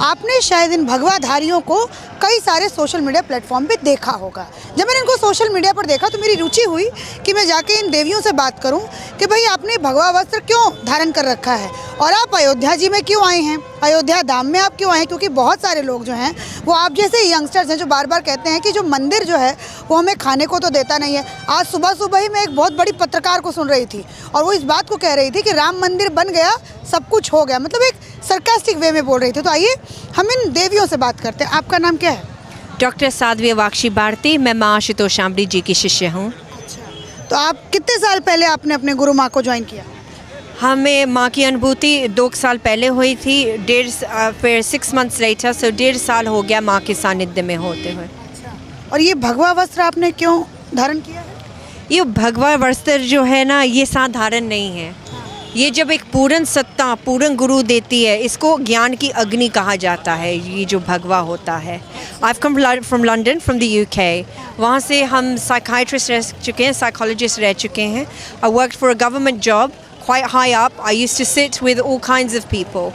आपने शायद इन भगवाधारियों को कई सारे सोशल मीडिया प्लेटफॉर्म पे देखा होगा। जब मैंने इनको सोशल मीडिया पर देखा तो मेरी रुचि हुई कि मैं जाके इन देवियों से बात करूं कि भाई आपने भगवा वस्त्र क्यों धारण कर रखा है और आप अयोध्या जी में क्यों आए हैं, अयोध्या धाम में आप क्यों आए हैं। क्योंकि बहुत सारे लोग जो हैं वो आप जैसे यंगस्टर्स हैं जो बार बार कहते हैं कि जो मंदिर जो है वो हमें खाने को तो देता नहीं है। आज सुबह सुबह ही मैं एक बहुत बड़ी पत्रकार को सुन रही थी और वो इस बात को कह रही थी कि राम मंदिर बन गया, सब कुछ हो गया, मतलब एक सरकास्टिक वे में बोल रही थी। तो आइए हम इन देवियों से बात करते हैं। आपका नाम क्या है? डॉक्टर साध्वी वाक्षी भारती। मैं माँ आशुतोषामृत जी की शिष्य हूँ। तो आप कितने साल पहले आपने अपने गुरु माँ को ज्वाइन किया? हमें माँ की अनुभूति 2 साल पहले हुई थी, फिर 6 मंथ्स लेटर, सो 1.5 साल हो गया माँ के सानिध्य में होते हुए। और ये भगवा वस्त्र आपने क्यों धारण किया है? ये भगवा वस्त्र जो है ना, ये साधारण नहीं है। ये जब एक पूर्ण सत्ता पूर्ण गुरु देती है, इसको ज्ञान की अग्नि कहा जाता है। ये जो भगवा होता है, I come from London, from the UK. वहाँ से हम साइकाइट्रिस्ट रह चुके हैं, साइकोलॉजिस्ट रह चुके हैं। I work for a government job quite high up. I used to sit with all kinds of people.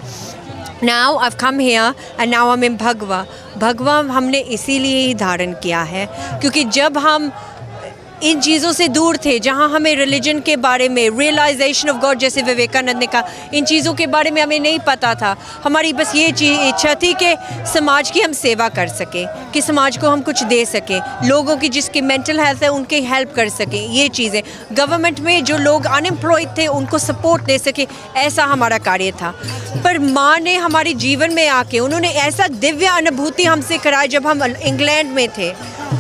Now I've come here and now I'm in Bhagwa. Bhagwa हमने इसीलिए ही धारण किया है क्योंकि जब हम इन चीज़ों से दूर थे, जहाँ हमें रिलीजन के बारे में, रियलाइजेशन ऑफ गॉड जैसे विवेकानंद ने कहा, इन चीज़ों के बारे में हमें नहीं पता था। हमारी बस ये इच्छा थी कि समाज की हम सेवा कर सकें, कि समाज को हम कुछ दे सकें, लोगों की जिसकी मेंटल हेल्थ है उनकी हेल्प कर सकें। ये चीज़ें गवर्नमेंट में जो लोग अनएम्प्लॉयड थे उनको सपोर्ट दे सके, ऐसा हमारा कार्य था। पर माँ ने हमारे जीवन में आके उन्होंने ऐसा दिव्य अनुभूति हमसे कराई। जब हम इंग्लैंड में थे,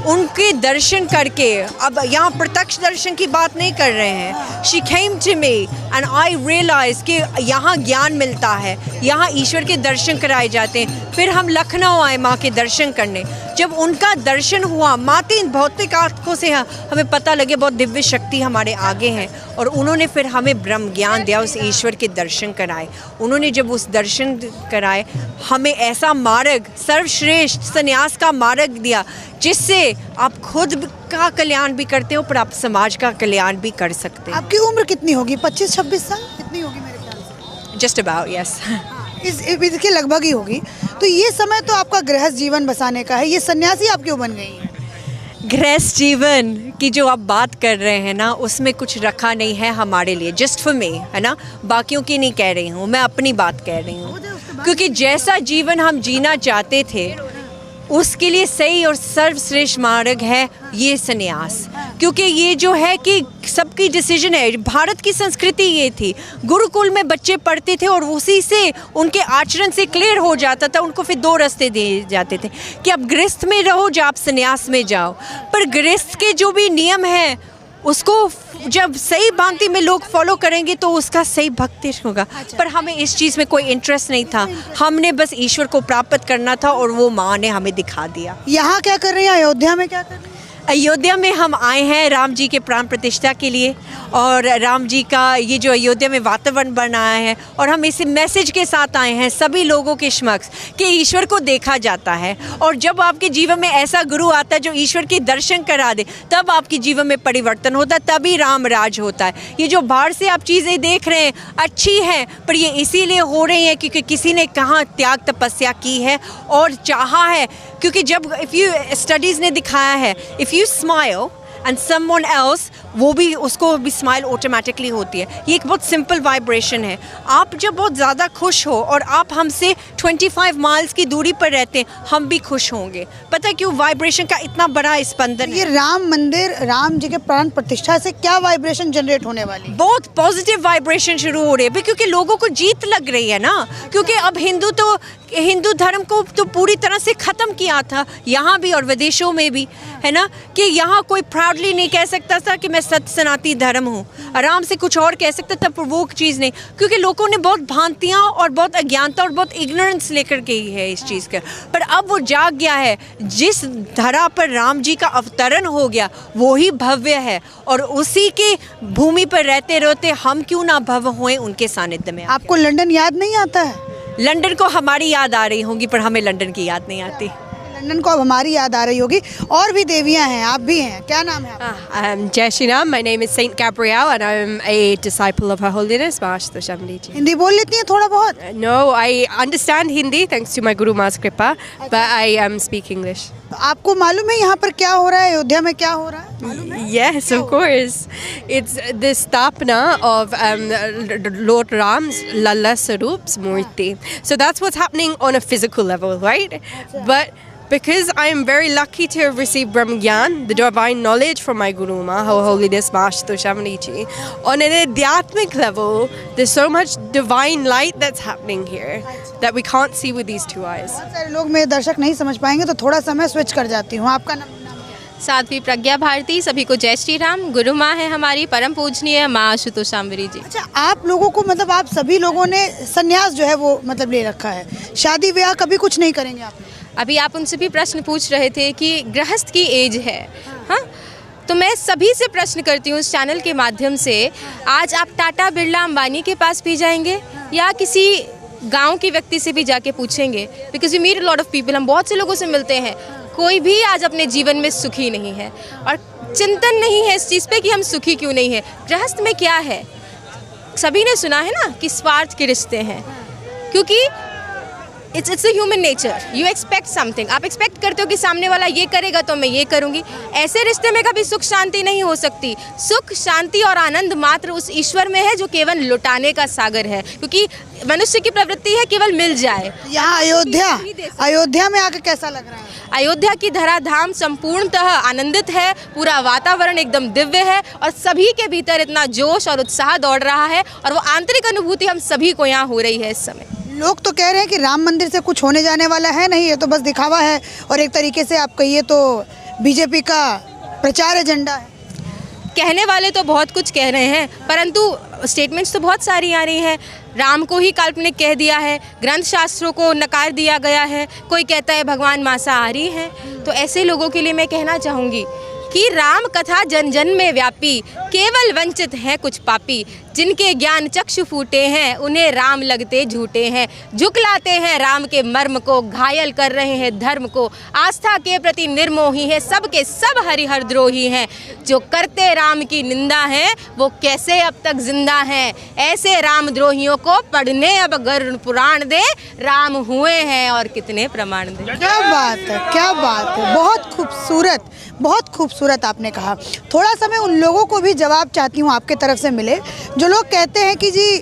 उनके दर्शन करके, अब यहाँ प्रत्यक्ष दर्शन की बात नहीं कर रहे हैं, she came to me and I realise कि यहाँ ज्ञान मिलता है, यहाँ ईश्वर के दर्शन कराए जाते हैं। फिर हम लखनऊ आए माँ के दर्शन करने। जब उनका दर्शन हुआ, माती भौतिक आँखों से हमें पता लगे बहुत दिव्य शक्ति हमारे आगे हैं, और उन्होंने फिर हमें ब्रह्म ज्ञान दिया, उस ईश्वर के दर्शन कराए। उन्होंने जब उस दर्शन कराए, हमें ऐसा मार्ग, सर्वश्रेष्ठ संन्यास का मार्ग दिया जिससे आप खुद का कल्याण भी करते हो पर आप समाज का कल्याण भी कर सकते हैं। आपकी उम्र कितनी होगी? 25-26 साल कितनी होगी मेरे ख्याल से? Just about, yes. इसके लगभग ही होगी। तो ये समय तो आपका गृहस्थ जीवन बसाने का है, ये सन्यासी आप क्यों बन गई हैं? गृहस्थ जीवन की जो आप बात कर रहे हैं ना, उसमें कुछ रखा नहीं है हमारे लिए, जस्ट फॉर मी, है ना। बाकियों की नहीं कह रही हूँ, मैं अपनी बात कह रही हूँ। क्योंकि जैसा जीवन हम जीना चाहते थे उसके लिए सही और सर्वश्रेष्ठ मार्ग है ये संन्यास। क्योंकि ये जो है कि सबकी डिसीजन है। भारत की संस्कृति ये थी, गुरुकुल में बच्चे पढ़ते थे और उसी से उनके आचरण से क्लियर हो जाता था, उनको फिर 2 रास्ते दिए जाते थे कि आप गृहस्थ में रहो या आप संन्यास में जाओ। पर गृहस्थ के जो भी नियम हैं उसको जब सही भांति में लोग फॉलो करेंगे तो उसका सही भक्ति होगा। पर हमें इस चीज़ में कोई इंटरेस्ट नहीं था, हमने बस ईश्वर को प्राप्त करना था और वो माँ ने हमें दिखा दिया। यहाँ क्या कर रही हैं? अयोध्या में क्या कर रही हैं? अयोध्या में हम आए हैं राम जी के प्राण प्रतिष्ठा के लिए, और राम जी का ये जो अयोध्या में वातावरण बनाया है, और हम इस मैसेज के साथ आए हैं सभी लोगों के समक्ष कि ईश्वर को देखा जाता है। और जब आपके जीवन में ऐसा गुरु आता है जो ईश्वर के दर्शन करा दे, तब आपके जीवन में परिवर्तन होता है, तभी राम राज होता है। ये जो बाहर से आप चीज़ें देख रहे हैं अच्छी हैं, पर ये इसीलिए हो रही हैं क्योंकि किसी ने कहाँ त्याग तपस्या की है और चाहा है। क्योंकि जब स्टडीज़ ने दिखाया है, if you smile and someone else, वो भी उसको भी स्माइल ऑटोमेटिकली होती है। ये एक बहुत सिंपल वाइब्रेशन है। आप जब बहुत ज़्यादा खुश हो और आप हमसे 25 माइल्स की दूरी पर रहते हैं, हम भी खुश होंगे। पता है क्यों? वाइब्रेशन का इतना बड़ा स्पंदन है। ये राम मंदिर, राम जी के प्राण प्रतिष्ठा से क्या वाइब्रेशन जनरेट होने वाली? बहुत पॉजिटिव वाइब्रेशन शुरू हो रही है क्योंकि लोगों को जीत लग रही है ना। क्योंकि अब हिंदू धर्म को तो पूरी तरह से ख़त्म किया था, यहाँ भी और विदेशों में भी, है ना। कि यहाँ कोई प्राउडली नहीं कह सकता था कि मैं सत्य सनातनी धर्म हूँ, आराम से कुछ और कह सकता था, पर वो चीज़ नहीं। क्योंकि लोगों ने बहुत भ्रांतियाँ और बहुत अज्ञानता और बहुत इग्नोरेंस लेकर के ही है इस चीज़ का। पर अब वो जाग गया है। जिस धरा पर राम जी का अवतरण हो गया वो ही भव्य है, और उसी के भूमि पर रहते रहते हम क्यों ना भव्य हुए उनके सानिध्य में। आपको लंदन याद नहीं आता है? लंदन को हमारी याद आ रही होंगी, पर हमें लंदन की याद नहीं आती। लंदन को अब हमारी याद आ रही होगी। और भी देवियां हैं, आप भी हैं, क्या नाम है आपका? Jai Shri Ram. My name is Saint Gabrielle and I'm a disciple of Her Holiness Master Shamli ji. Hindi बोल लेती हैं थोड़ा बहुत? No, I understand Hindi thanks to my Guru Ma's Kripa, but I speak English. तो आपको मालूम है यहाँ पर क्या हो रहा है, अयोध्या में क्या हो रहा है, मालूम है? Yes, of course. It's the sthapna of Lord Ram's Lalla Sarup's Murti. So that's what's happening on a physical level, right? But because I am very lucky to have received Brahma Gyan, the divine knowledge from my Guru Ma, Her Holiness Master Shamli ji, on an adhyatmic level, there's so much divine light that's happening here that we can't see with these two eyes. बहुत सारे लोग मेरे दर्शक नहीं समझ पाएंगे तो थोड़ा सा मैं स्विच कर जाती हूँ। आपका नाम? साध्वी प्रज्ञा भारती। सभी को जय श्री राम। गुरु माँ है हमारी परम पूजनीय माँ आशुतोषाम्बरी जी। अच्छा, आप लोगों को मतलब आप सभी लोगों ने संन्यास जो है वो मतलब ले रखा है, शादी ब्याह कभी कुछ नहीं करेंगे आप? अभी आप उनसे भी प्रश्न पूछ रहे थे कि गृहस्थ की एज है, हाँ, तो मैं सभी से प्रश्न करती हूँ इस चैनल के माध्यम से, आज आप टाटा बिरला अंबानी के पास भी जाएंगे या किसी गांव के व्यक्ति से भी जाके पूछेंगे? Because we meet a lot of people, हम बहुत से लोगों से मिलते हैं, कोई भी आज अपने जीवन में सुखी नहीं है और चिंतन नहीं है इस चीज़ पे कि हम सुखी क्यों नहीं है। गृहस्थ में क्या है, सभी ने सुना है ना कि स्वार्थ के रिश्ते हैं, क्योंकि it's a human nature. You expect something, आप एक्सपेक्ट करते हो कि सामने वाला ये करेगा तो मैं ये करूँगी। ऐसे रिश्ते में कभी सुख शांति नहीं हो सकती। सुख शांति और आनंद मात्र उस ईश्वर में है जो केवल लुटाने का सागर है, क्योंकि मनुष्य की प्रवृत्ति है केवल मिल जाए। यहाँ अयोध्या में आके कैसा लग रहा है? अयोध्या की धराधाम संपूर्णतः आनंदित है, पूरा वातावरण एकदम दिव्य है और सभी के भीतर इतना जोश और उत्साह दौड़ रहा है और वो आंतरिक अनुभूति हम सभी को यहाँ हो रही है इस समय। लोग तो कह रहे हैं कि राम मंदिर से कुछ होने जाने वाला है नहीं, ये तो बस दिखावा है और एक तरीके से आप कहिए तो बीजेपी का प्रचार एजेंडा है। कहने वाले तो बहुत कुछ कह रहे हैं, परंतु स्टेटमेंट्स तो बहुत सारी आ रही हैं। राम को ही काल्पनिक कह दिया है, ग्रंथ शास्त्रों को नकार दिया गया है, कोई कहता है भगवान मांसाहारी हैं। तो ऐसे लोगों के लिए मैं कहना चाहूँगी कि राम कथा जन जन में व्यापी, केवल वंचित हैं कुछ पापी, जिनके ज्ञान चक्षु फूटे हैं उन्हें राम लगते झूठे हैं। झुकलाते हैं राम के मर्म को, घायल कर रहे हैं धर्म को, आस्था के प्रति निर्मोही है, सबके सब हरिहर द्रोही हैं। जो करते राम की निंदा है वो कैसे अब तक जिंदा हैं। ऐसे राम द्रोहियों को पढ़ने अब गरुड़ पुराण दे, राम हुए हैं और कितने प्रमाण दे। क्या बात है, क्या बात है, बहुत खूबसूरत, बहुत खूबसूरत आपने कहा। थोड़ा सा मैं उन लोगों को भी जवाब चाहती हूँ आपके तरफ से मिले जो लोग कहते हैं कि जी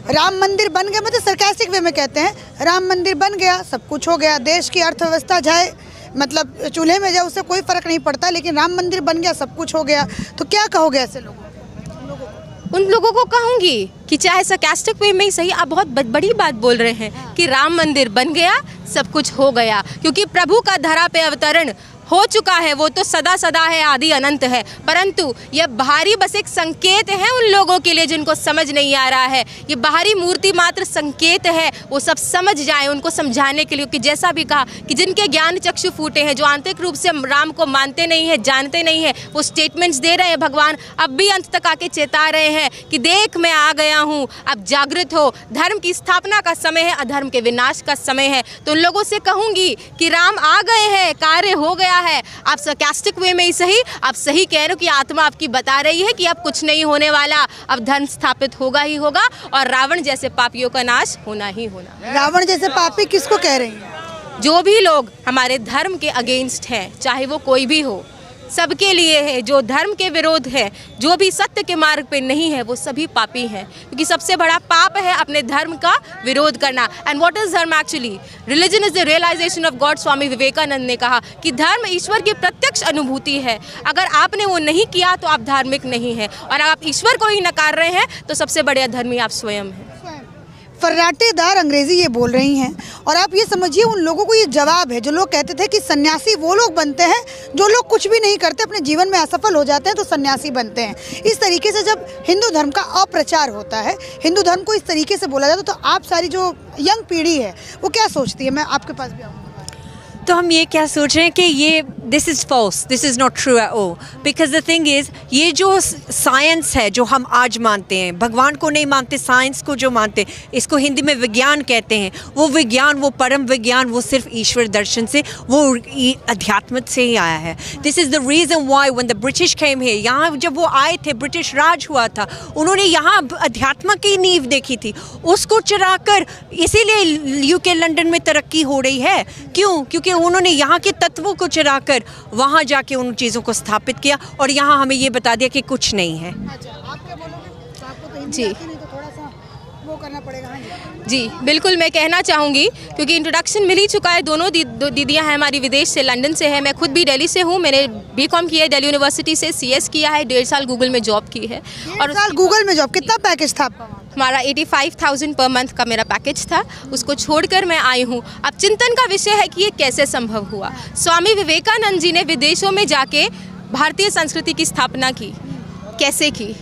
राम मंदिर बन गया, मतलब सरकास्टिक वे में कहते हैं राम मंदिर बन गया सब कुछ हो गया, देश की अर्थव्यवस्था जाए मतलब चूल्हे में जाए उससे कोई फ़र्क नहीं पड़ता, लेकिन राम मंदिर बन गया सब कुछ हो गया। तो क्या कहोगे ऐसे लोगों को? उन लोगों को कहूँगी कि चाहे सरकास्टिक वे में ही सही, आप बहुत बड़ी बात बोल रहे हैं कि राम मंदिर बन गया सब कुछ हो गया, क्योंकि प्रभु का धरा पे अवतरण हो चुका है, वो तो सदा सदा है, आदि अनंत है। परंतु यह बाहरी बस एक संकेत है उन लोगों के लिए जिनको समझ नहीं आ रहा है। ये बाहरी मूर्ति मात्र संकेत है, वो सब समझ जाएं, उनको समझाने के लिए कि जैसा भी कहा कि जिनके ज्ञान चक्षु फूटे हैं, जो आंतरिक रूप से राम को मानते नहीं है, जानते नहीं है, वो स्टेटमेंट्स दे रहे हैं। भगवान अब भी अंत तक आके चेता रहे हैं कि देख मैं आ गया हूँ, अब जागृत हो, धर्म की स्थापना का समय है, अधर्म के विनाश का समय है। तो उन लोगों से कहूँगी कि राम आ गए हैं, कार्य हो गया है। आप सरकास्टिक वे में ही सही, आप सही कह रहे हो कि आत्मा आपकी बता रही है कि अब कुछ नहीं होने वाला, अब धर्म स्थापित होगा ही होगा और रावण जैसे पापियों का नाश होना ही होना। रावण जैसे पापी किसको कह रही हैं? जो भी लोग हमारे धर्म के अगेंस्ट हैं, चाहे वो कोई भी हो, सबके लिए है। जो धर्म के विरोध है, जो भी सत्य के मार्ग पे नहीं है, वो सभी पापी हैं, क्योंकि सबसे बड़ा पाप है अपने धर्म का विरोध करना। And what is dharma actually? Religion is the realisation of God. Swami Vivekananda ने कहा कि धर्म ईश्वर की प्रत्यक्ष अनुभूति है। अगर आपने वो नहीं किया तो आप धार्मिक नहीं हैं, और आप ईश्वर को ही नकार रहे हैं तो सबसे बड़े अधर्मी आप स्वयं हैं। फर्राटेदार अंग्रेजी ये बोल रही हैं, और आप ये समझिए उन लोगों को ये जवाब है जो लोग कहते थे कि सन्यासी वो लोग बनते हैं जो लोग कुछ भी नहीं करते, अपने जीवन में असफल हो जाते हैं तो सन्यासी बनते हैं। इस तरीके से जब हिंदू धर्म का अप्रचार होता है, हिंदू धर्म को इस तरीके से बोला जाता है, तो आप सारी जो यंग पीढ़ी है वो क्या सोचती है? मैं आपके पास भी आऊँगा। तो हम ये क्या सोच रहे हैं कि ये this is false, this is not true at all, because the thing is ये जो साइंस है जो हम आज मानते हैं, भगवान को नहीं मानते, साइंस को जो मानते हैं, इसको हिंदी में विज्ञान कहते हैं, वो विज्ञान, वो परम विज्ञान, वो सिर्फ ईश्वर दर्शन से, वो अध्यात्म से ही आया है। This is the reason why when the British came here, यहाँ जब वो आए थे, ब्रिटिश राज हुआ था, उन्होंने यहाँ अध्यात्म की नींव देखी थी, उसको चुराकर इसीलिए यूके लंदन में तरक्की हो रही है। क्यों? क्योंकि उन्होंने यहाँ के तत्वों को चुराकर वहाँ जाके उन चीज़ों को स्थापित किया और यहाँ हमें ये बता दिया कि कुछ नहीं है। अच्छा, आप क्या बोलोगे? आपको तो हिंदी जी। आती नहीं, तो थोड़ा सा वो करना पड़ेगा। हाँ जी। जी बिल्कुल, मैं कहना चाहूँगी क्योंकि इंट्रोडक्शन मिल ही चुका है। दोनों दीदियाँ हैं हमारी, विदेश से, लंदन से है। मैं खुद भी दिल्ली से हूँ। मैंने बीकॉम किया है दिल्ली यूनिवर्सिटी से, CS किया है, 1.5 साल गूगल में जॉब की है। और साल गूगल में जॉब, कितना पैकेज था आपका? हमारा 85,000 पर मंथ का मेरा पैकेज था, उसको छोड़कर मैं आई हूँ। अब चिंतन का विषय है कि ये कैसे संभव हुआ। स्वामी विवेकानंद जी ने विदेशों में जाके भारतीय संस्कृति की स्थापना की, कैसे की?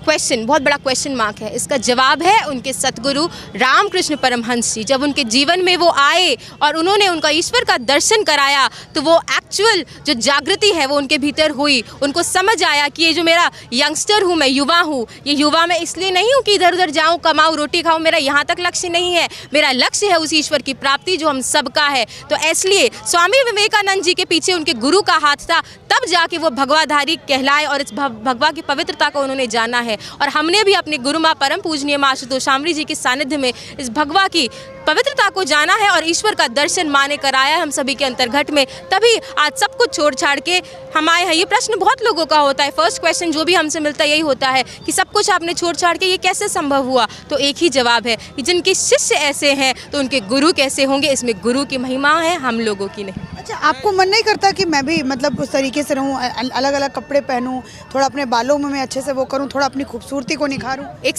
क्वेश्चन, बहुत बड़ा क्वेश्चन मार्क है। इसका जवाब है उनके सतगुरु रामकृष्ण परमहंस जी। जब उनके जीवन में वो आए और उन्होंने उनका ईश्वर का दर्शन कराया, तो वो एक्चुअल जो जागृति है वो उनके भीतर हुई। उनको समझ आया कि ये जो मेरा यंगस्टर हूँ, मैं युवा हूँ, ये युवा मैं इसलिए नहीं हूँ कि इधर उधर जाऊँ, कमाऊँ, रोटी खाऊँ, मेरा यहाँ तक लक्ष्य नहीं है। मेरा लक्ष्य है उस ईश्वर की प्राप्ति जो हम सबका है। तो इसलिए स्वामी विवेकानंद जी के पीछे उनके गुरु का हाथ था, तब जाके वो भगवाधारी कहलाए और इस भगवा की पवित्रता को उन्होंने जाना है। और हमने भी अपने गुरु माँ परम पूजनीय माँ आशुतोष शामरी जी के सानिध्य में इस भगवा की पवित्रता को जाना है और ईश्वर का दर्शन माँ ने कराया है हम सभी के अंतर्घट में। तभी आज सब कुछ छोड़ छाड़ के हम आए हैं। ये प्रश्न बहुत लोगों का होता है, फर्स्ट क्वेश्चन जो भी हमसे मिलता है यही होता है कि सब कुछ आपने छोड़ छाड़ के ये कैसे संभव हुआ? तो एक ही जवाब है कि जिनके शिष्य ऐसे हैं तो उनके गुरु कैसे होंगे? इसमें गुरु की महिमा है, हम लोगों की नहीं। अच्छा, आपको मन नहीं करता कि मैं भी मतलब उस तरीके से रहूं, अलग अलग कपड़े पहनूं, थोड़ा अपने बालों में मैं अच्छे से वो करूं, थोड़ा अपनी खूबसूरती को निखारूं? एक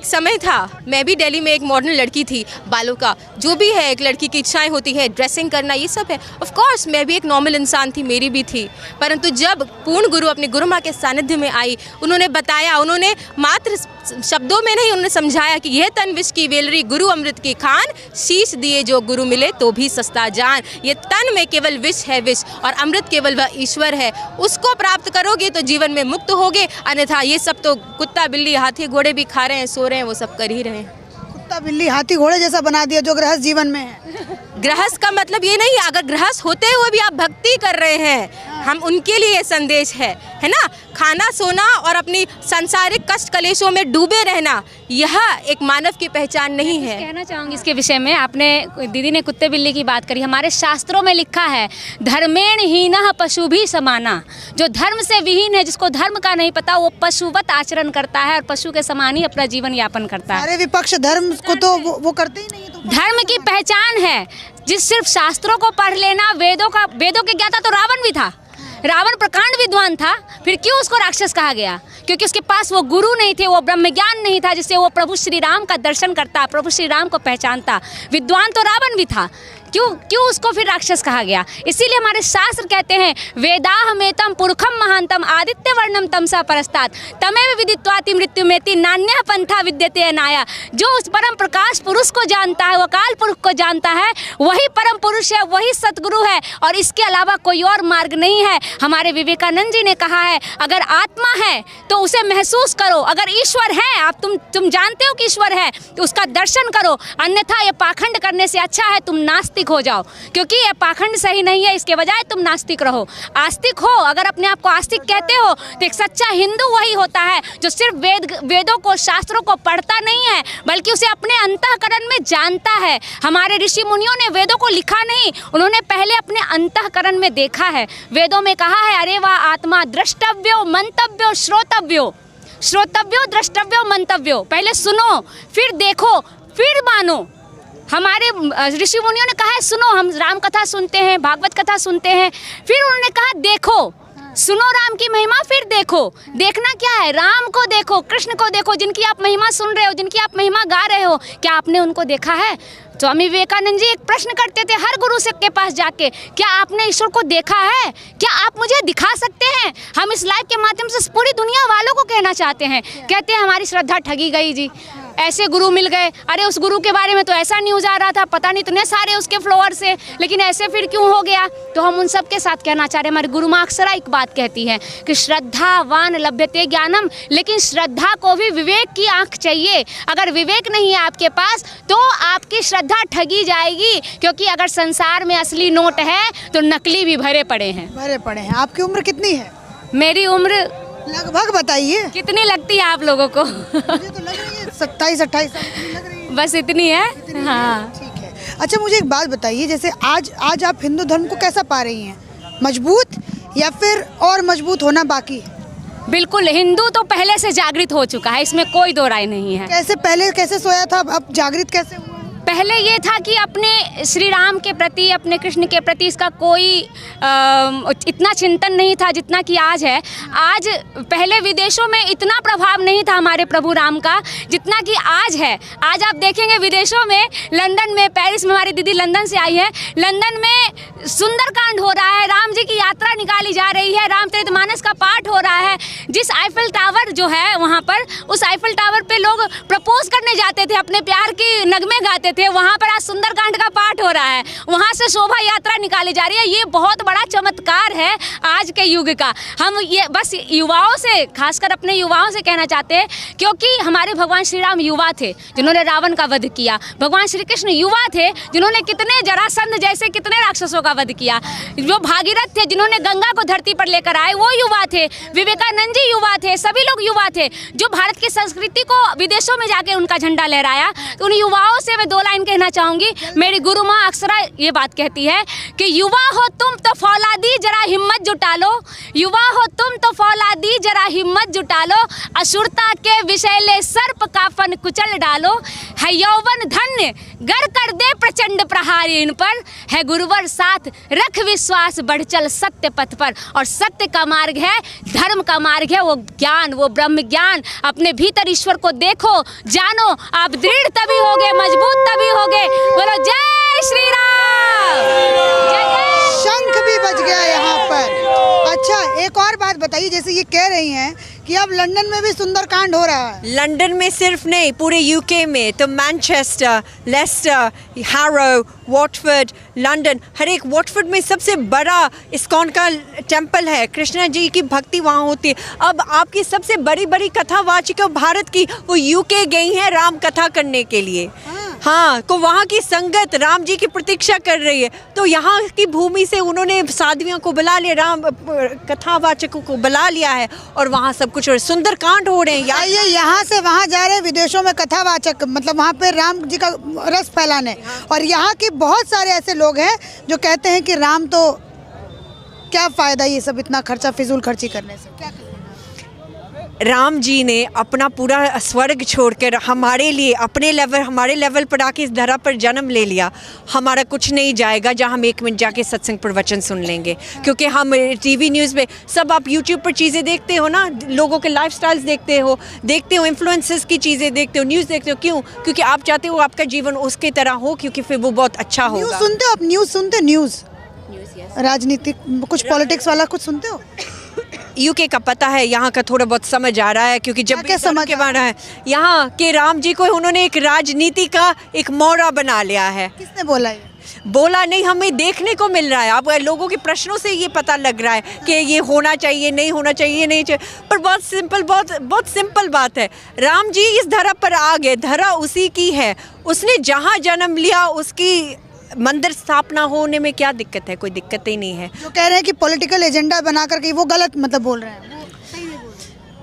समय था मैं भी दिल्ली में एक मॉडर्न लड़की थी। बालों का जो भी है, एक लड़की की इच्छाएं होती है, ड्रेसिंग करना, ये सब है। ऑफ कोर्स मैं भी एक नॉर्मल इंसान थी, मेरी भी थी। परंतु जब पूर्ण गुरु अपने गुरु माँ के सानिध्य में आई, उन्होंने बताया, उन्होंने मात्र शब्दों में नहीं, उन्होंने समझाया कि यह तन विष की वेलरी, गुरु अमृत की खान, शीश दिए जो गुरु मिले तो भी सस्ता जान। ये तन में केवल विष है विष, और अमृत केवल वह ईश्वर है। उसको प्राप्त करोगे तो जीवन में मुक्त होगे, अन्यथा ये सब तो कुत्ता बिल्ली हाथी घोड़े भी खा रहे हैं, सो रहे हैं, वो सब कर ही रहे हैं। कुत्ता बिल्ली हाथी घोड़े जैसा बना दिया जो गृहस्थ जीवन में है। गृहस्थ का मतलब ये नहीं, अगर गृहस्थ होते हुए भी आप भक्ति कर रहे हैं, हम उनके लिए ये संदेश है ना। खाना, सोना और अपनी सांसारिक कष्ट कलेशों में डूबे रहना, यह एक मानव की पहचान नहीं है। कहना चाहूँगी इसके विषय में, आपने दीदी ने कुत्ते बिल्ली की बात करी। हमारे शास्त्रों में लिखा है, धर्मेण हीनः पशु भी समाना। जो धर्म से विहीन है, जिसको धर्म का नहीं पता, वो पशुवत आचरण करता है और पशु के समान ही अपना जीवन यापन करता है। सारे विपक्ष धर्म को तो वो करते ही नहीं है। तो धर्म की पहचान है जिस सिर्फ शास्त्रों को पढ़ लेना, वेदों के ज्ञाता तो रावण भी था। रावण प्रकांड विद्वान था, फिर क्यों उसको राक्षस कहा गया? क्योंकि उसके पास वो गुरु नहीं थे, वो ब्रह्म ज्ञान नहीं था जिससे वो प्रभु श्री राम का दर्शन करता, प्रभु श्री राम को पहचानता। विद्वान तो रावण भी था, क्यों उसको फिर राक्षस कहा गया? इसीलिए हमारे शास्त्र कहते हैं, वेदाहमेतम पुरखम महांतम आदित्य वर्णम तमसा परस्तात् तमेव विदित्वाति मृत्युमेति नान्यः पंथा विद्यते अनाया। जो उस परम प्रकाश पुरुष को जानता है, वो अकाल पुरुष को जानता है, वही परम पुरुष है, वही सतगुरु है, और इसके अलावा कोई और मार्ग नहीं है। हमारे विवेकानंद जी ने कहा है, अगर आत्मा है तो उसे महसूस करो, अगर ईश्वर है, आप तुम जानते हो कि ईश्वर है, तो उसका दर्शन करो, अन्यथा ये पाखंड करने से अच्छा है तुम नास्तिक हो जाओ, क्योंकि ये पाखंड सही नहीं है। इसके बजाय तुम नास्तिक रहो, आस्तिक हो। अगर अपने आप को आस्तिक कहते हो तो एक सच्चा हिंदू वही होता है जो सिर्फ वेदों को, शास्त्रों को पढ़ता नहीं है, बल्कि उसे अपने अंतःकरण में जानता है। हमारे ऋषि मुनियों ने वेदों को लिखा नहीं, उन्होंने पहले अपने अंतःकरण में देखा है। वेदों में कहा है, अरे वाह आत्मा द्रष्टव्यो मंतव्यो श्रोतव्यो, श्रोतव्यो द्रष्टव्यो मंतव्यो। पहले सुनो, फिर देखो, फिर मानो। हमारे ऋषि मुनियों ने कहा है, सुनो, हम राम कथा सुनते हैं, भागवत कथा सुनते हैं, फिर उन्होंने कहा देखो, सुनो राम की महिमा, फिर देखो। देखना क्या है? राम को देखो, कृष्ण को देखो, जिनकी आप महिमा सुन रहे हो, जिनकी आप महिमा गा रहे हो, क्या आपने उनको देखा है? स्वामी विवेकानंद जी एक प्रश्न करते थे हर गुरु से के पास जाके, क्या आपने ईश्वर को देखा है? क्या आप मुझे दिखा सकते हैं? हम इस लाइव के माध्यम से पूरी दुनिया वालों को कहना चाहते हैं। कहते हैं हमारी श्रद्धा ठगी गई जी। ऐसे गुरु मिल गए, अरे उस गुरु के बारे में तो ऐसा न्यूज़ आ रहा था, पता नहीं इतने सारे उसके फॉलोअर्स है, लेकिन ऐसे फिर क्यों हो गया। तो हम उन सब के साथ कहना चाह रहे हैं, हमारी गुरु माँ अक्सर एक बात कहती है कि श्रद्धावान लभ्यते ज्ञानम, लेकिन श्रद्धा को भी विवेक की आंख चाहिए। अगर विवेक नहीं है आपके पास तो आपकी श्रद्धा ठगी जाएगी, क्योंकि अगर संसार में असली नोट है तो नकली भी भरे पड़े हैं। आपकी उम्र कितनी है? मेरी उम्र लगभग बताइए। कितनी लगती है आप लोगों को? मुझे तो लग रही है 27-28 साल की लग रही है। बस इतनी है। हाँ ठीक है। अच्छा मुझे एक बात बताइए, जैसे आज आप हिंदू धर्म को कैसा पा रही हैं, मजबूत या फिर और मजबूत होना बाकी है? बिल्कुल, हिंदू तो पहले से जागृत हो चुका है, इसमें कोई दो राय नहीं है। कैसे पहले कैसे सोया था, अब जागृत कैसे हुआ? पहले ये था कि अपने श्री राम के प्रति, अपने कृष्ण के प्रति इसका कोई इतना चिंतन नहीं था जितना कि आज है। आज पहले विदेशों में इतना प्रभाव नहीं था हमारे प्रभु राम का जितना कि आज है। आज आप देखेंगे विदेशों में, लंदन में, पेरिस में, हमारी दीदी लंदन से आई है, लंदन में सुंदरकांड हो रहा है, राम जी की यात्रा निकाली जा रही है, रामचरितमानस का पाठ हो रहा है। जिस आईफिल टावर जो है वहाँ पर, उस आईफिल टावर पे लोग प्रपोज करने जाते थे, अपने प्यार की नगमे गाते थे, वहाँ पर आज सुंदरकांड का पाठ हो रहा है, वहाँ से शोभा यात्रा निकाली जा रही है। ये बहुत बड़ा चमत्कार है आज के युग का। हम ये बस युवाओं से, खासकर अपने युवाओं से कहना चाहते हैं, क्योंकि हमारे भगवान श्री राम युवा थे जिन्होंने रावण का वध किया, भगवान श्री कृष्ण युवा थे जिन्होंने कितने जरासंध जैसे कितने राक्षसों का वध किया, जो भागीरथ थे जिन्होंने गंगा को धरती पर लेकर आए वो युवा थे, विवेकानंद जी युवा थे, सभी लोग युवा थे, जो भारत की संस्कृति को विदेशों में जाके उनका झंडा लहराया। तो उन युवाओं से मैं 2 लाइन कहना चाहूँगी। मेरी गुरु माँ अक्सर ये बात कहती है कि युवा हो तुम तो फौलादी जरा हिम्मत जुटा लो, युवा हो तुम तो फौलादी जरा हिम्मत जुटा लो, असुरता के विषैले सर्प का फन कुचल डालो, है यौवन धन्य गर कर दे प्रचंड प्रहार इन पर, है गुरुवर साथ रख विश्वास बढ़ चल सत्य पथ पर। और सत्य का मार्ग है, धर्म का मार्ग है वो ज्ञान, वो ब्रह्म ज्ञान। अपने भीतर ईश्वर को देखो, जानो, आप दृढ़ तभी होगे, मजबूत तभी होगे। बोलो जय श्री राम। शंख भी बज गया यहाँ पर। अच्छा एक और बात बताइए, जैसे ये कह रही हैं कि अब लंदन में भी सुंदरकांड हो रहा है। लंदन में सिर्फ नहीं, पूरे यूके में, तो Manchester, Leicester, Harrow, Watford, London, हर एक वॉटफोर्ड में सबसे बड़ा इस्कॉन का टेंपल है, कृष्णा जी की भक्ति वहाँ होती है। अब आपकी सबसे बड़ी बड़ी कथावाचिका भारत की वो यूके गई हैं राम कथा करने के लिए। हाँ, तो वहाँ की संगत राम जी की प्रतीक्षा कर रही है, तो यहाँ की भूमि से उन्होंने साधवियों को बुला लिया, राम कथावाचकों को बुला लिया है, और वहाँ सब कुछ और सुंदरकांड हो रहे हैं। ये यहाँ से वहाँ जा रहे हैं विदेशों में कथावाचक, मतलब वहाँ पे राम जी का रस फैलाने, और यहाँ के बहुत सारे ऐसे लोग हैं जो कहते हैं कि राम तो क्या फ़ायदा ये सब इतना खर्चा, फिजूल खर्ची करने से। क्या राम जी ने अपना पूरा स्वर्ग छोड़कर हमारे लिए अपने लेवल, हमारे लेवल पर आके इस धरा पर जन्म ले लिया। हमारा कुछ नहीं जाएगा जहाँ हम 1 मिनट जाके सत्संग प्रवचन सुन लेंगे, क्योंकि हम टीवी न्यूज़ पे सब, आप यूट्यूब पर चीज़ें देखते हो ना, लोगों के लाइफस्टाइल्स देखते हो, इन्फ्लुएंसर्स की चीज़ें देखते हो, न्यूज़ देखते हो। क्यों? क्योंकि आप चाहते हो आपका जीवन उसके तरह हो, क्योंकि फिर वो बहुत अच्छा होगा। न्यूज़ सुनते हो आप? न्यूज़ सुनते हो? न्यूज़ राजनीतिक कुछ पॉलिटिक्स वाला कुछ सुनते हो? यूके का पता है, यहाँ का थोड़ा बहुत समझ आ रहा है, क्योंकि जब भी समझ के बारे है, यहाँ के राम जी को उन्होंने एक राजनीति का एक मोहरा बना लिया है। किसने बोला ये? बोला नहीं, हमें देखने को मिल रहा है। अब लोगों के प्रश्नों से ये पता लग रहा है कि ये होना चाहिए, नहीं होना चाहिए, नहीं चाहिए। पर बहुत सिंपल बात है, राम जी इस धरा पर आ गए, धरा उसी की है, उसने जहाँ जन्म लिया उसकी मंदिर स्थापना होने में क्या दिक्कत है? कोई दिक्कत ही नहीं है। जो कह रहे हैं कि पॉलिटिकल एजेंडा बना करके वो गलत मतलब बोल रहे हैं,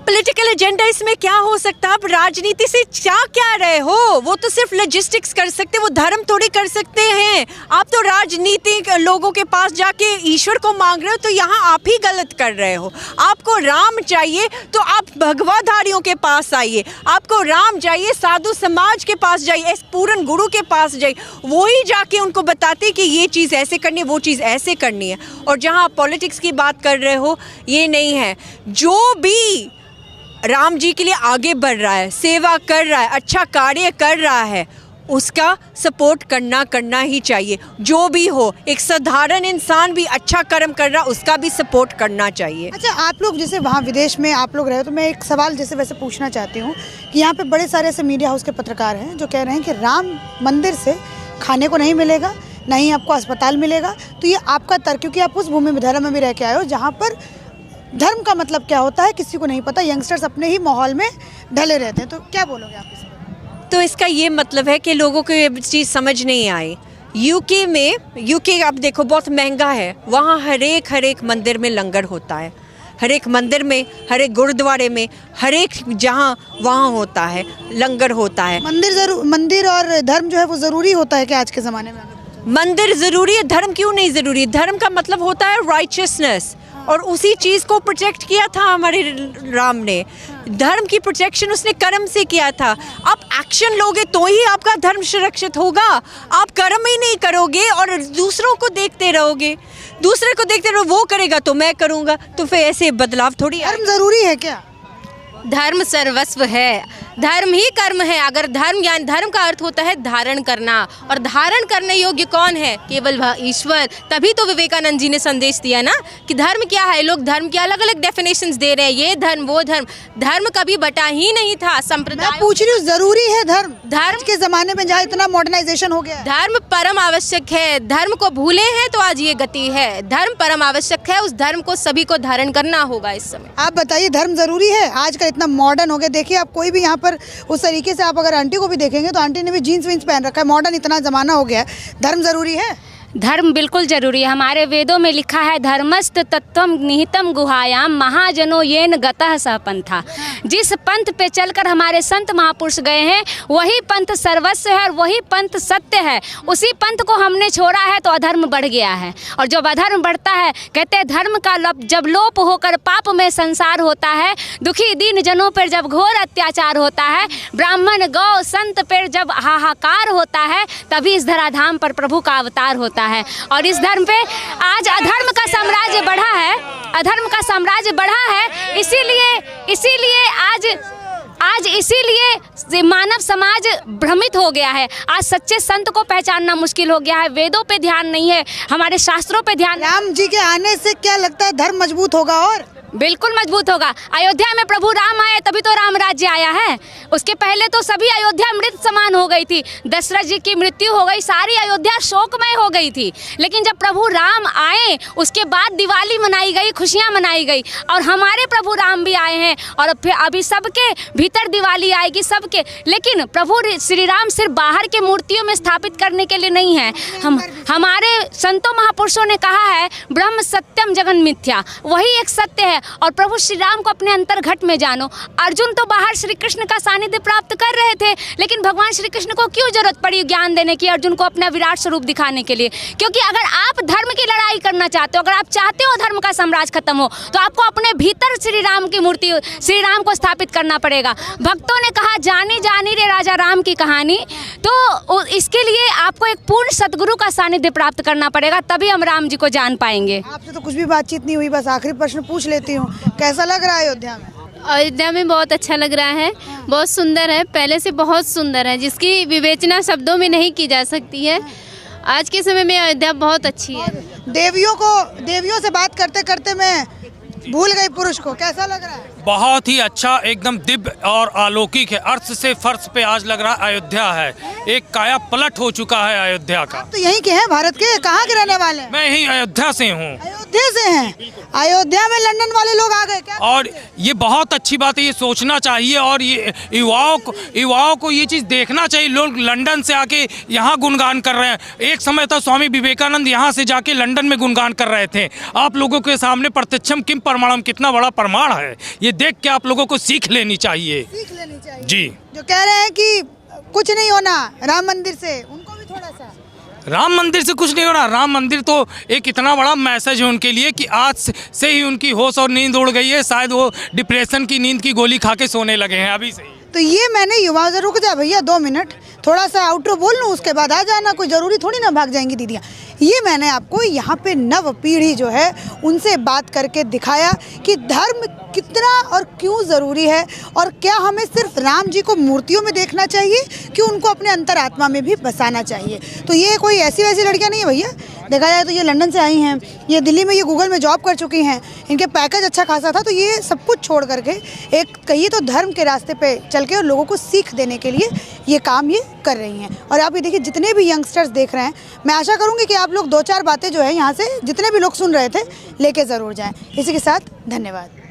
पॉलिटिकल एजेंडा इसमें क्या हो सकता है? आप राजनीति से क्या रहे हो? वो तो सिर्फ लॉजिस्टिक्स कर सकते, वो धर्म थोड़ी कर सकते हैं। आप तो राजनीतिक लोगों के पास जाके ईश्वर को मांग रहे हो, तो यहाँ आप ही गलत कर रहे हो। आपको राम चाहिए तो आप भगवाधारियों के पास आइए, आपको राम चाहिए साधु समाज के पास जाइए, पूर्ण गुरु के पास जाइए, वो ही जाके उनको बताते कि ये चीज़ ऐसे करनी है, वो चीज़ ऐसे करनी है। और जहाँ आप पॉलिटिक्स की बात कर रहे हो, ये नहीं है। जो भी राम जी के लिए आगे बढ़ रहा है, सेवा कर रहा है, अच्छा कार्य कर रहा है, उसका सपोर्ट करना ही चाहिए। जो भी हो, एक साधारण इंसान भी अच्छा कर्म कर रहा, उसका भी सपोर्ट करना चाहिए। अच्छा, आप लोग जैसे वहाँ विदेश में आप लोग रहे हो, तो मैं एक सवाल जैसे वैसे पूछना चाहती हूँ कि यहाँ पे बड़े सारे ऐसे मीडिया हाउस के पत्रकार हैं जो कह रहे हैं कि राम मंदिर से खाने को नहीं मिलेगा, ना ही आपको अस्पताल मिलेगा। तो ये आपका तर्क, क्योंकि आप उस भूमि धर्म में भी रह के आए हो जहाँ पर धर्म का मतलब क्या होता है किसी को नहीं पता, यंगस्टर्स अपने ही माहौल में ढले रहते हैं, तो क्या बोलोगे आप इस पर? तो इसका ये मतलब है कि लोगों को ये चीज़ समझ नहीं आई। यूके आप देखो बहुत महंगा है, वहाँ हर एक मंदिर में लंगर होता है, हर एक मंदिर में, हर एक गुरुद्वारे में, हर एक जहाँ वहाँ होता है, लंगर होता है। मंदिर और धर्म जो है वो ज़रूरी होता है कि आज के ज़माने में? मंदिर ज़रूरी है, धर्म क्यों नहीं ज़रूरी? धर्म का मतलब होता है राइचियसनेस, और उसी चीज़ को प्रोटेक्ट किया था हमारे राम ने। धर्म की प्रोटेक्शन उसने कर्म से किया था। आप एक्शन लोगे तो ही आपका धर्म सुरक्षित होगा। आप कर्म ही नहीं करोगे और दूसरों को देखते रहोगे, दूसरे को देखते रहो, वो करेगा तो मैं करूँगा, तो फिर ऐसे बदलाव थोड़ी। धर्म ज़रूरी है क्या? धर्म सर्वस्व है, धर्म ही कर्म है। अगर धर्म का अर्थ होता है धारण करना, और धारण करने योग्य कौन है? केवल वह ईश्वर। तभी तो विवेकानंद जी ने संदेश दिया ना कि धर्म क्या है। लोग धर्म की अलग अलग डेफिनेशंस दे रहे हैं, ये धर्म वो धर्म। धर्म कभी बटा ही नहीं था। संप्रदाय, मैं पूछ रही हूँ, जरूरी है धर्म? धर्म के जमाने में जहाँ इतना मॉडर्नाइजेशन हो गया है, धर्म परम आवश्यक है। धर्म को भूले हैं तो आज ये गति है। धर्म परम आवश्यक है, उस धर्म को सभी को धारण करना होगा इस समय। आप बताइए, धर्म जरूरी है? आज का इतना मॉडर्न हो गया, देखिए आप कोई भी यहाँ पर उस तरीके से, आप अगर आंटी को भी देखेंगे तो आंटी ने भी जीन्स वीन्स पहन रखा है। मॉडर्न इतना जमाना हो गया है, धर्म जरूरी है? धर्म बिल्कुल जरूरी है। हमारे वेदों में लिखा है धर्मस्त तत्वम निहितम गुहायाम महाजनो येन गतः सह पंथा। जिस पंथ पे चलकर हमारे संत महापुरुष गए हैं वही पंथ सर्वस्व है और वही पंथ सत्य है। उसी पंथ को हमने छोड़ा है तो अधर्म बढ़ गया है, और जब अधर्म बढ़ता है, कहते हैं धर्म का जब लोप होकर पाप में संसार होता है, दुखी दीन जनों पर जब घोर अत्याचार होता है, ब्राह्मण गौ संत पर जब हाहाकार होता है, तभी इस धराधाम पर प्रभु का अवतार होता है। और इस धर्म पे आज अधर्म का साम्राज्य बढ़ा है, अधर्म का साम्राज्य बढ़ा है। इसीलिए मानव समाज भ्रमित हो गया है। आज सच्चे संत को पहचानना मुश्किल हो गया है। वेदों पे ध्यान नहीं है, हमारे शास्त्रों पे ध्यान। राम जी के आने से क्या लगता है धर्म मजबूत होगा? और बिल्कुल मजबूत होगा। अयोध्या में प्रभु राम आए तभी तो राम राज्य आया है। उसके पहले तो सभी अयोध्या मृत समान हो गई थी। दशरथ जी की मृत्यु हो गई, सारी अयोध्या शोकमय हो गई थी। लेकिन जब प्रभु राम आए उसके बाद दिवाली मनाई गई, खुशियां मनाई गई। और हमारे प्रभु राम भी आए हैं और फिर अभी सबके भीतर दिवाली आएगी, सबके। लेकिन प्रभु श्री राम सिर्फ बाहर के मूर्तियों में स्थापित करने के लिए नहीं है। हमारे संतों महापुरुषों ने कहा है ब्रह्म सत्यम जगन मिथ्या, वही एक सत्य है। और प्रभु श्री राम को अपने अंतर्घट में जानो। अर्जुन तो बाहर श्री कृष्ण का सानिध्य प्राप्त कर रहे थे, लेकिन भगवान श्री कृष्ण को क्यों जरूरत पड़ी ज्ञान देने की, अर्जुन को अपना विराट स्वरूप दिखाने के लिए? क्योंकि अगर आप धर्म की लड़ाई करना चाहते हो, अगर आप चाहते हो धर्म का साम्राज्य खत्म हो, तो आपको अपने भीतर श्री राम की मूर्ति, श्री राम को स्थापित करना पड़ेगा। भक्तों ने कहा जानी जानी रे राजा राम की कहानी, तो इसके लिए आपको एक पूर्ण सदगुरु का सानिध्य प्राप्त करना पड़ेगा, तभी हम राम जी को जान पाएंगे। आपसे तो कुछ भी बातचीत नहीं हुई, बस आखिरी प्रश्न पूछ लेती हूँ, कैसा लग रहा है अयोध्या में? अयोध्या में बहुत अच्छा लग रहा है, बहुत सुंदर है, पहले से बहुत सुंदर है, जिसकी विवेचना शब्दों में नहीं की जा सकती है। आज के समय में अयोध्या बहुत अच्छी है। देवियों से बात करते करते मैं भूल गई पुरुष को, कैसा लग रहा है? बहुत ही अच्छा, एकदम दिव्य और अलौकिक है। अर्थ से फर्श पे आज लग रहा अयोध्या है, एक काया पलट हो चुका है अयोध्या का। तो यहीं के हैं, भारत के? कहाँ के रहने वाले हैं? मैं ही अयोध्या से हूँ। अयोध्या से हैं? अयोध्या में लंदन वाले लोग आ गए क्या? और ये बहुत अच्छी बात है, ये सोचना चाहिए और ये युवाओं को ये चीज़ देखना चाहिए। लोग लंदन से आके यहाँ गुणगान कर रहे हैं। एक समय था स्वामी विवेकानंद यहाँ से जाके लंदन में गुणगान कर रहे थे। आप लोगों के सामने प्रत्यक्षम किम प्रमाणम, कितना बड़ा प्रमाण है। ये देख के आप लोगों को सीख लेनी चाहिए। जी, जो कह रहे हैं कि कुछ नहीं होना राम मंदिर से, उनको भी थोड़ा सा। राम मंदिर से कुछ नहीं होना। राम मंदिर तो एक इतना बड़ा मैसेज है उनके लिए कि आज से ही उनकी होश और नींद उड़ गई है। शायद वो डिप्रेशन की नींद की गोली खा के सोने लगे हैं अभी से ही। तो ये मैंने युवाओं से, रुक जा भैया 2 मिनट, थोड़ा सा आउटरो बोल लूँ उसके बाद आ जाना, कोई ज़रूरी थोड़ी ना भाग जाएंगी दीदियाँ। ये मैंने आपको यहाँ पे नव पीढ़ी जो है उनसे बात करके दिखाया कि धर्म कितना और क्यों ज़रूरी है, और क्या हमें सिर्फ राम जी को मूर्तियों में देखना चाहिए कि उनको अपने अंतरात्मा में भी बसाना चाहिए। तो ये कोई ऐसी वैसी लड़कियाँ नहीं है भैया, देखा जाए तो ये लंदन से आई हैं, ये दिल्ली में ये गूगल में जॉब कर चुकी हैं, इनके पैकेज अच्छा खासा था, तो ये सब कुछ छोड़ करके एक कहिए तो धर्म के रास्ते पे चल के और लोगों को सीख देने के लिए ये काम ये कर रही हैं। और आप ये देखिए जितने भी यंगस्टर्स देख रहे हैं, मैं आशा करूँगी कि आप लोग 2-4 बातें जो है यहाँ से जितने भी लोग सुन रहे थे लेके ज़रूर जाएँ। इसी के साथ धन्यवाद।